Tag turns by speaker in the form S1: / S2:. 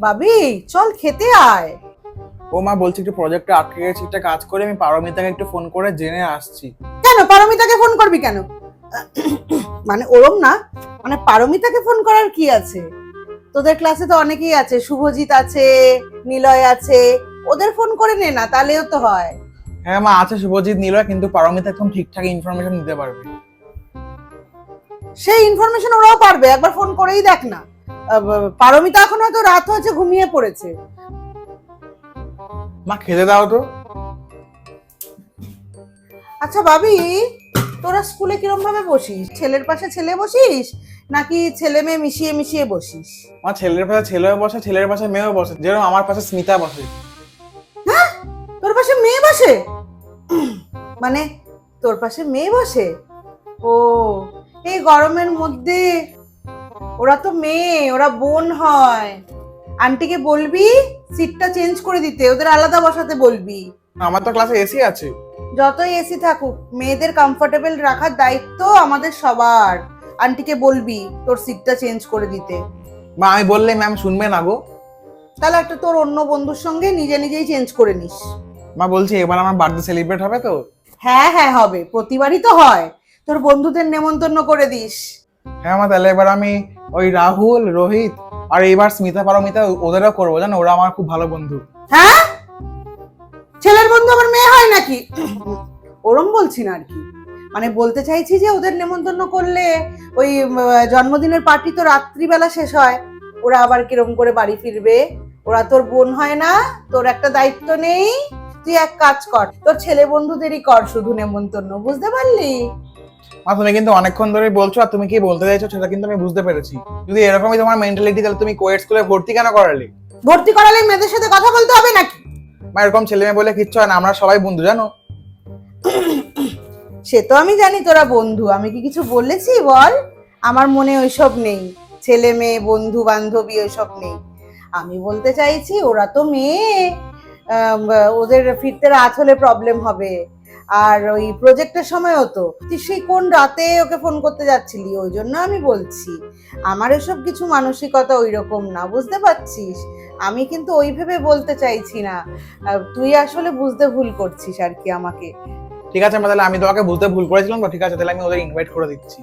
S1: বাবি চল খেতে আয়।
S2: ও মা, বলছি একটু প্রজেক্টটা আটকে গেছে, একটা কাজ করে আমি পারমিতাকে একটু ফোন করে জেনে আসছি।
S1: কেন পারমিতাকে ফোন করবি কেন? মানে ওরম না, মানে পারমিতাকে ফোন করার কি আছে? তোদের ক্লাসে তো অনেকেই আছে, শুভজিৎ আছে, নিলয় আছে, ওদের ফোন করে নে না, তাহলেও তো হয়।
S2: হ্যাঁ মা, আছে শুভজিৎ নিলয়, কিন্তু পারমিতা একদম ঠিকঠাক ইনফরমেশন দিতে পারবে।
S1: সেই ইনফরমেশন ওরাও পারবে, একবার ফোন করেই দেখ না। পারমিতা এখন হয়তো রাত হয়েছে, ঘুমিয়ে পড়েছে।
S2: মা খেতে দাও তো।
S1: আচ্ছা ভাবি, তোরা স্কুলে কিরম ভাবে বসিস? ছেলের পাশে ছেলে বসিস নাকি ছেলে মেয়ে মিশিয়ে মিশিয়ে বসিস?
S2: মা, ছেলের পাশে ছেলেও বসে, ছেলের পাশে মেয়েও বসে, যেরকম আমার পাশে স্মিতা বসে।
S1: হ্যাঁ, তোর পাশে মেয়ে বসে? মানে তোর পাশে মেয়ে বসে? ও, এই গরমের মধ্যে? ওরা তো মেয়ে, ওরা বোন হয়। আন্টিকে বলবি সিটটা চেঞ্জ করে দিতে, ওদের আলাদা বসাতে বলবি।
S2: আমার তো ক্লাসে এসি আছে।
S1: যতই এসি থাকুক, মেয়েদের কমফোর্টেবল রাখার দায়িত্ব আমাদের সবার। আন্টিকে বলবি তোর সিটটা চেঞ্জ করে দিতে।
S2: মা, আমি বললে ম্যাম শুনবে না গো।
S1: তাহলে একটা তোর অন্য বন্ধুর সঙ্গে নিজে নিজেই চেঞ্জ করে নিস।
S2: মা বলছি, এবার আমার বার্থডে সেলিব্রেট হবে তো?
S1: হ্যাঁ হ্যাঁ হবে, প্রতিবারই তো হয়। তোর বন্ধুদের নেমন্তন্ন করে দিস।
S2: হ্যাঁ মা, তাহলে এবার আমি ওই রাহুল, রোহিত আর এইবার স্মিতা পারমিতা ওদেরও করবো, জানো ওরা আমার খুব ভালো বন্ধু।
S1: হ্যাঁ, ছেলের বন্ধু আবার মেয়ে হয় নাকি? ওরম বলছি না আর কি, মানে বলতে চাইছি যে ওদের নেমন্তন্ন করলে ওই জন্মদিনের পার্টি তো রাত্রিবেলা শেষ হয়, ওরা আবার কিরম করে বাড়ি ফিরবে? ওরা তোর বোন হয় না? তোর একটা দায়িত্ব নেই? তুই এক কাজ কর, তোর ছেলে বন্ধুদেরই কর শুধু নেমন্তন্ন, বুঝতে পারলি?
S2: মা, তুমি কিন্তু অনেকক্ষণ ধরে বলছো, আর তুমি কি বলতে চাইছো সেটা কিন্তু আমি বুঝতে পেরেছি। যদি এরকমই তোমার মেন্টালিটি, তাহলে তুমি কোয়েট স্কুলে ভর্তি কেন করালে?
S1: ভর্তি করালে মেয়েদের সাথে কথা বলতে হবে নাকি?
S2: মা, এরকম ছেলে মেয়ে বলে কিচ্ছু হয় না, আমরা সবাই বন্ধু জানো।
S1: সে তো আমি জানি তোরা বন্ধু, আমি কি কিছু বলেছি বল? আমার মনে ওইসব নেই, ছেলে মেয়ে বন্ধু বান্ধবী ওইসব নেই। আমি বলতে চাইছি ওরা তো মেয়ে, ওদের ফিরতে রাত হলে প্রবলেম হবে। আর ওই প্রজেক্টের সময়ও তো তুই সেই কোন রাতে ওকে ফোন করতে যাচ্ছিলি, ওই জন্য আমি বলছি। আমার এসব কিছু মানসিকতা ওই রকম না, বুঝতে পারছিস? আমি কিন্তু ওই ভেবে বলতে চাইছি না। তুই আসলে বুঝতে ভুল করছিস আর কি আমাকে।
S2: ঠিক আছে মা, তাহলে আমি তোমাকে বুঝতে ভুল করেছিলাম তো, ঠিক আছে তাহলে আমি ওদের ইনভাইট করে দিচ্ছি।